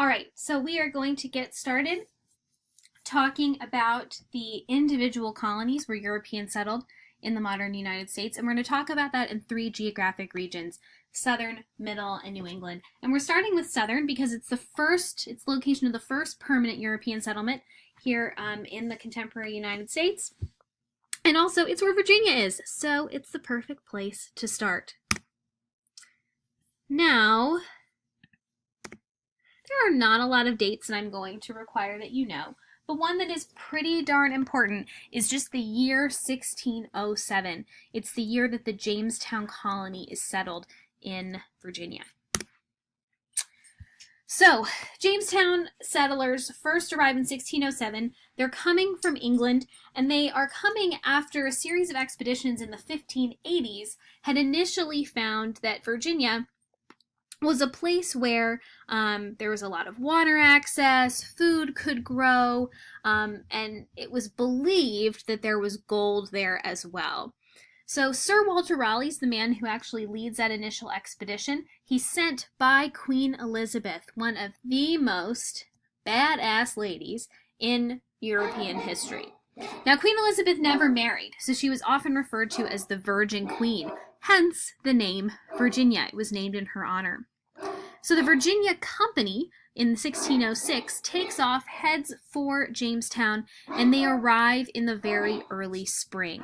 All right, so we are going to get started talking about the individual colonies where Europeans settled in the modern United States, and we're going to talk about that in three geographic regions: Southern, Middle, and New England. And we're starting with Southern because it's the location of the first permanent European settlement here in the contemporary United States. And also, it's where Virginia is, so it's the perfect place to start. Now, there are not a lot of dates that I'm going to require that you know, but one that is pretty darn important is just the year 1607. It's the year that the Jamestown colony is settled in Virginia. So, Jamestown settlers first arrive in 1607. They're coming from England, and they are coming after a series of expeditions in the 1580s had initially found that Virginia was a place where there was a lot of water access, food could grow, and it was believed that there was gold there as well. So Sir Walter Raleigh's the man who actually leads that initial expedition. He's sent by Queen Elizabeth, one of the most badass ladies in European history. Now, Queen Elizabeth never married, so she was often referred to as the Virgin Queen, hence the name Virginia. It was named in her honor. So the Virginia Company in 1606 takes off, heads for Jamestown, and they arrive in the very early spring.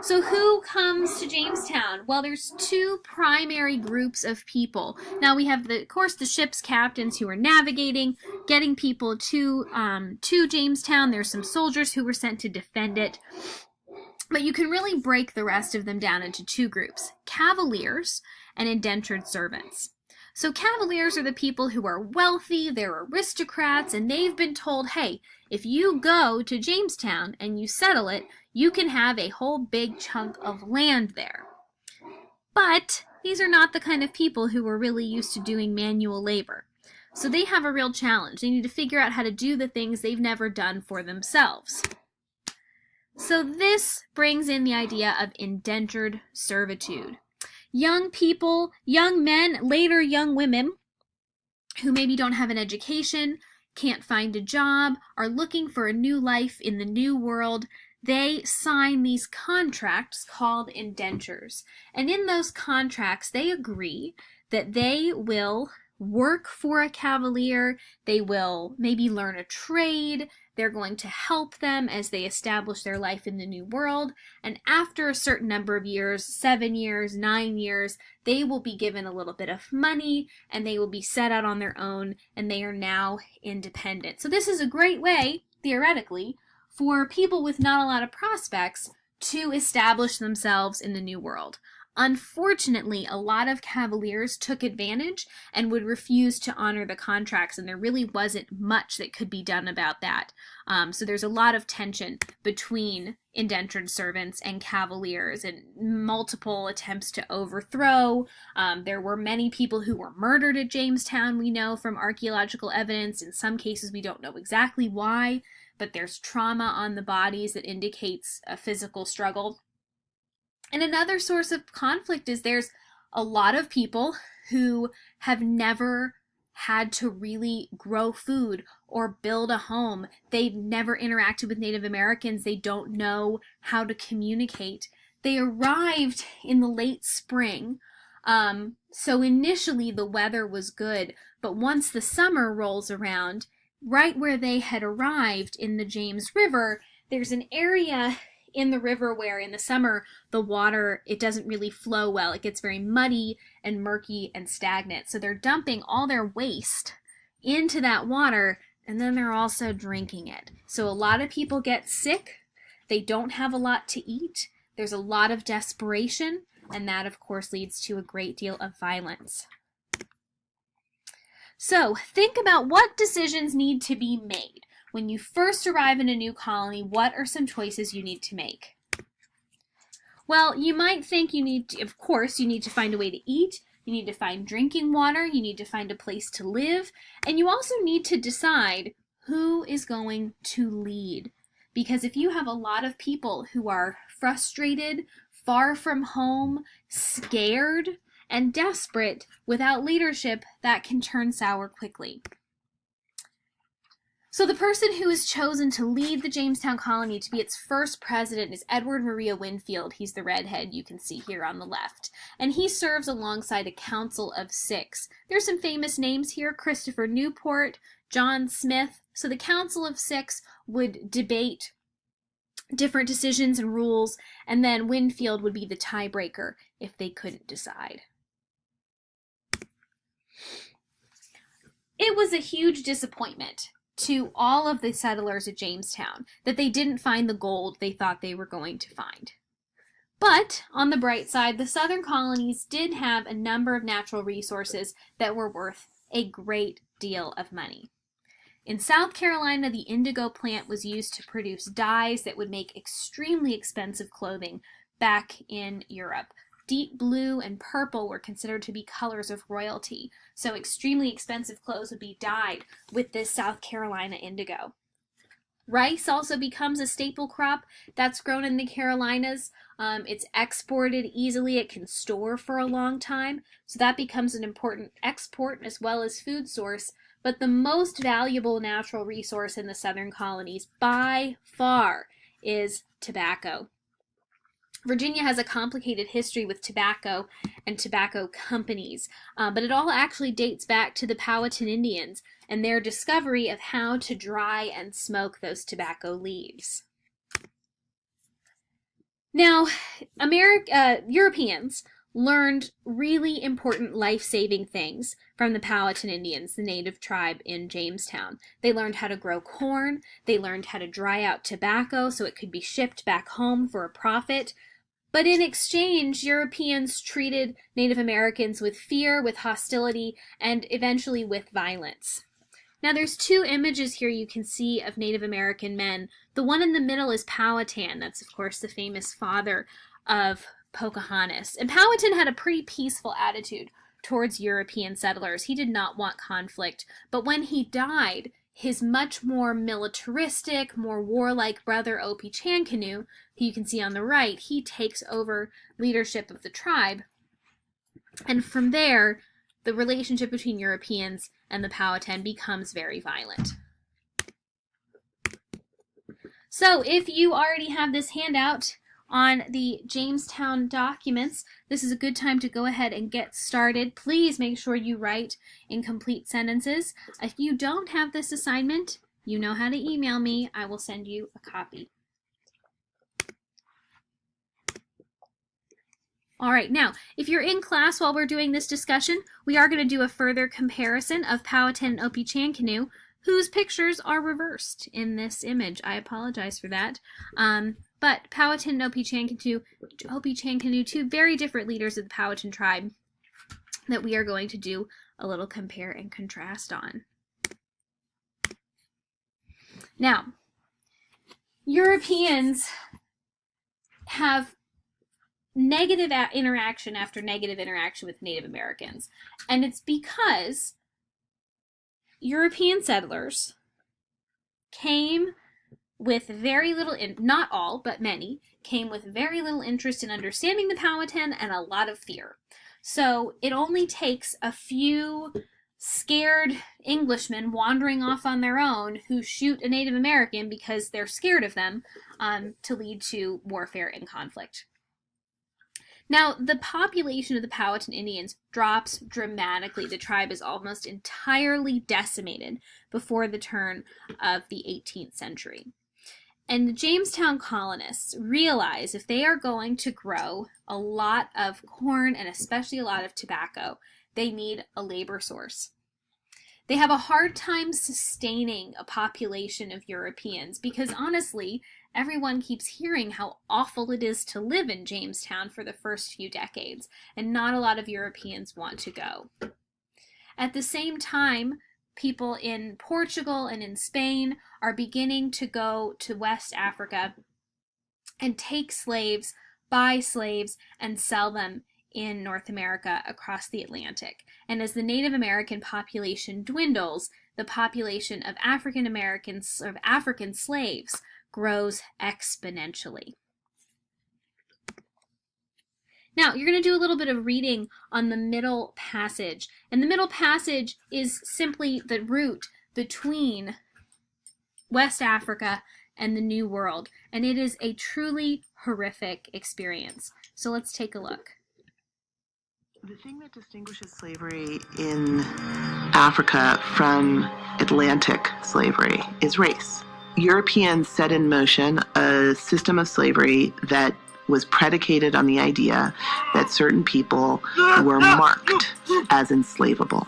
So who comes to Jamestown? Well, there's two primary groups of people. Now we have, of course, the ship's captains who are navigating, getting people to Jamestown. There's some soldiers who were sent to defend it. But you can really break the rest of them down into two groups: cavaliers and indentured servants. So cavaliers are the people who are wealthy, they're aristocrats, and they've been told, hey, if you go to Jamestown and you settle it, you can have a whole big chunk of land there. But these are not the kind of people who are really used to doing manual labor. So they have a real challenge. They need to figure out how to do the things they've never done for themselves. So this brings in the idea of indentured servitude. Young people, young men, later young women, who maybe don't have an education, can't find a job, are looking for a new life in the new world, they sign these contracts called indentures. And in those contracts, they agree that they will work for a cavalier, they will maybe learn a trade, they're going to help them as they establish their life in the new world, and after a certain number of years, 7 years, 9 years, they will be given a little bit of money, and they will be set out on their own, and they are now independent. So this is a great way, theoretically, for people with not a lot of prospects to establish themselves in the new world. Unfortunately, a lot of cavaliers took advantage and would refuse to honor the contracts, and there really wasn't much that could be done about that. So there's a lot of tension between indentured servants and cavaliers, and multiple attempts to overthrow. There were many people who were murdered at Jamestown, we know from archaeological evidence. In some cases, we don't know exactly why, but there's trauma on the bodies that indicates a physical struggle. And another source of conflict is there's a lot of people who have never had to really grow food or build a home. They've never interacted with Native Americans. They don't know how to communicate. They arrived in the late spring. So initially the weather was good, but once the summer rolls around, right where they had arrived in the James River, there's an area in the river where in the summer the water, it doesn't really flow well. It gets very muddy and murky and stagnant. So they're dumping all their waste into that water, and then they're also drinking it. So a lot of people get sick. They don't have a lot to eat. There's a lot of desperation, and that of course leads to a great deal of violence. So think about what decisions need to be made. When you first arrive in a new colony, what are some choices you need to make? Well, you might think you need to find a way to eat, you need to find drinking water, you need to find a place to live, and you also need to decide who is going to lead. Because if you have a lot of people who are frustrated, far from home, scared, and desperate, without leadership, that can turn sour quickly. So the person who is chosen to lead the Jamestown colony to be its first president is Edward Maria Winfield. He's the redhead you can see here on the left. And he serves alongside a council of 6. There's some famous names here: Christopher Newport, John Smith. So the council of 6 would debate different decisions and rules, and then Winfield would be the tiebreaker if they couldn't decide. It was a huge disappointment to all of the settlers at Jamestown that they didn't find the gold they thought they were going to find. But on the bright side, the southern colonies did have a number of natural resources that were worth a great deal of money. In South Carolina, the indigo plant was used to produce dyes that would make extremely expensive clothing back in Europe. Deep blue and purple were considered to be colors of royalty, so extremely expensive clothes would be dyed with this South Carolina indigo. Rice also becomes a staple crop that's grown in the Carolinas. It's exported easily. It can store for a long time, so that becomes an important export as well as food source. But the most valuable natural resource in the southern colonies by far is tobacco. Virginia has a complicated history with tobacco and tobacco companies, but it all actually dates back to the Powhatan Indians and their discovery of how to dry and smoke those tobacco leaves. Now, Europeans learned really important life-saving things from the Powhatan Indians, the native tribe in Jamestown. They learned how to grow corn, they learned how to dry out tobacco so it could be shipped back home for a profit. But in exchange, Europeans treated Native Americans with fear, with hostility, and eventually with violence. Now there's 2 images here you can see of Native American men. The one in the middle is Powhatan. That's, of course, the famous father of Pocahontas. And Powhatan had a pretty peaceful attitude towards European settlers. He did not want conflict. But when he died, his much more militaristic, more warlike brother, Opechancanough, who you can see on the right, he takes over leadership of the tribe. And from there, the relationship between Europeans and the Powhatan becomes very violent. So if you already have this handout on the Jamestown documents, this is a good time to go ahead and get started. Please make sure you write in complete sentences. If you don't have this assignment, you know how to email me. I will send you a copy. All right, now, if you're in class while we're doing this discussion, we are going to do a further comparison of Powhatan and Opechancanough, whose pictures are reversed in this image. I apologize for that. But Powhatan and Opechancanough, 2 very different leaders of the Powhatan tribe that we are going to do a little compare and contrast on. Now, Europeans have negative interaction after negative interaction with Native Americans, and it's because European settlers came with very little, not all, but many, came with very little interest in understanding the Powhatan and a lot of fear. So it only takes a few scared Englishmen wandering off on their own who shoot a Native American because they're scared of them to lead to warfare and conflict. Now, the population of the Powhatan Indians drops dramatically. The tribe is almost entirely decimated before the turn of the 18th century. And the Jamestown colonists realize if they are going to grow a lot of corn and especially a lot of tobacco, they need a labor source. They have a hard time sustaining a population of Europeans because honestly, everyone keeps hearing how awful it is to live in Jamestown for the first few decades, and not a lot of Europeans want to go. At the same time, people in Portugal and in Spain are beginning to go to West Africa and take slaves, buy slaves, and sell them in North America across the Atlantic. And as the Native American population dwindles, the population of African Americans, of African slaves, grows exponentially. Now, you're going to do a little bit of reading on the Middle Passage. And the Middle Passage is simply the route between West Africa and the New World. And it is a truly horrific experience. So let's take a look. The thing that distinguishes slavery in Africa from Atlantic slavery is race. Europeans set in motion a system of slavery that was predicated on the idea that certain people were marked as enslavable.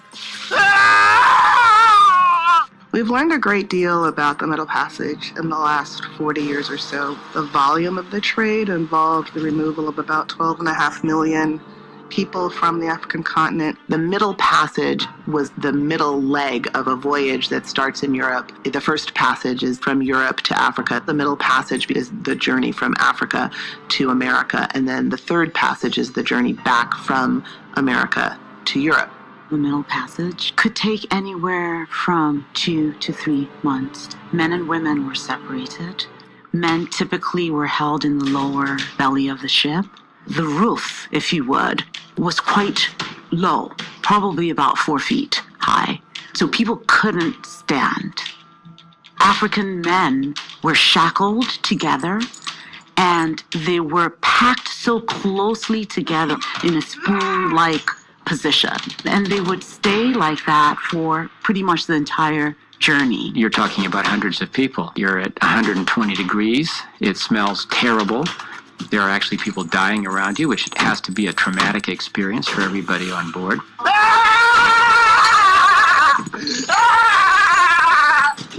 We've learned a great deal about the Middle Passage in the last 40 years or so. The volume of the trade involved the removal of about 12.5 million people from the African continent. The Middle Passage was the middle leg of a voyage that starts in Europe. The first passage is from Europe to Africa. The Middle Passage is the journey from Africa to America. And then the third passage is the journey back from America to Europe. The Middle Passage could take anywhere from 2 to 3 months. Men and women were separated. Men typically were held in the lower belly of the ship. The roof, if you would, was quite low, probably about 4 feet high. So people couldn't stand. African men were shackled together, and they were packed so closely together in a spoon-like position. And they would stay like that for pretty much the entire journey. You're talking about hundreds of people. You're at 120 degrees. It smells terrible. There are actually people dying around you, which has to be a traumatic experience for everybody on board.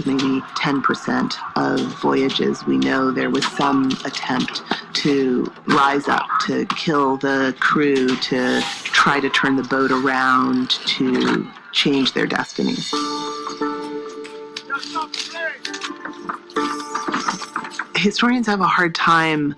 Maybe 10% of voyages, we know there was some attempt to rise up, to kill the crew, to try to turn the boat around, to change their destinies. Historians have a hard time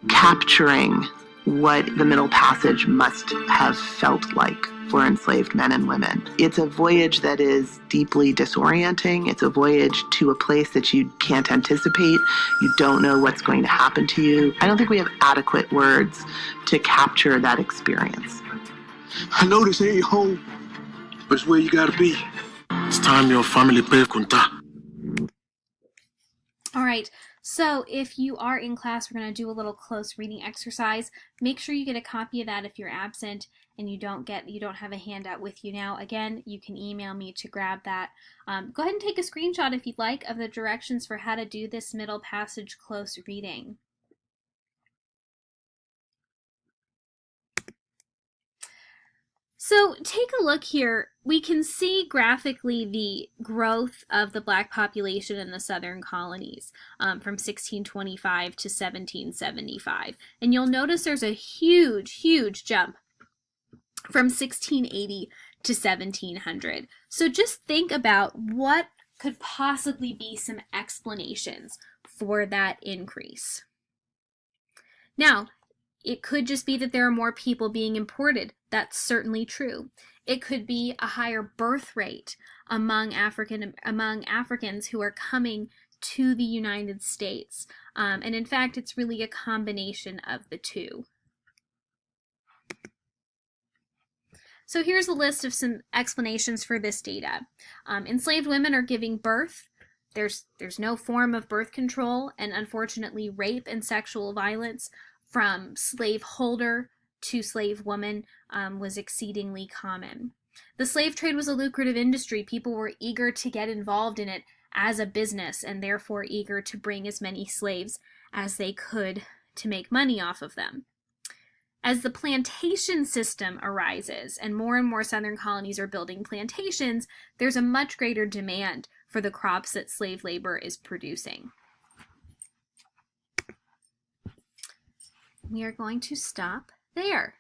capturing what the Middle Passage must have felt like for enslaved men and women. It's a voyage that is deeply disorienting. It's a voyage to a place that you can't anticipate. You don't know what's going to happen to you. I don't think we have adequate words to capture that experience. I know this ain't home, but it's where you gotta be. It's time your family pay kunta. All right. So if you are in class, we're going to do a little close reading exercise. Make sure you get a copy of that if you're absent and you don't have a handout with you now. Again, you can email me to grab that. Go ahead and take a screenshot if you'd like of the directions for how to do this Middle Passage close reading. So take a look here. We can see graphically the growth of the Black population in the southern colonies from 1625 to 1775. And you'll notice there's a huge jump from 1680 to 1700. So just think about what could possibly be some explanations for that increase. Now, it could just be that there are more people being imported. That's certainly true. It could be a higher birth rate among Africans who are coming to the United States. And in fact, it's really a combination of the two. So here's a list of some explanations for this data. Enslaved women are giving birth. There's no form of birth control, and unfortunately, rape and sexual violence from slaveholder to slave woman was exceedingly common. The slave trade was a lucrative industry. People were eager to get involved in it as a business and therefore eager to bring as many slaves as they could to make money off of them. As the plantation system arises and more southern colonies are building plantations, there's a much greater demand for the crops that slave labor is producing. We are going to stop there.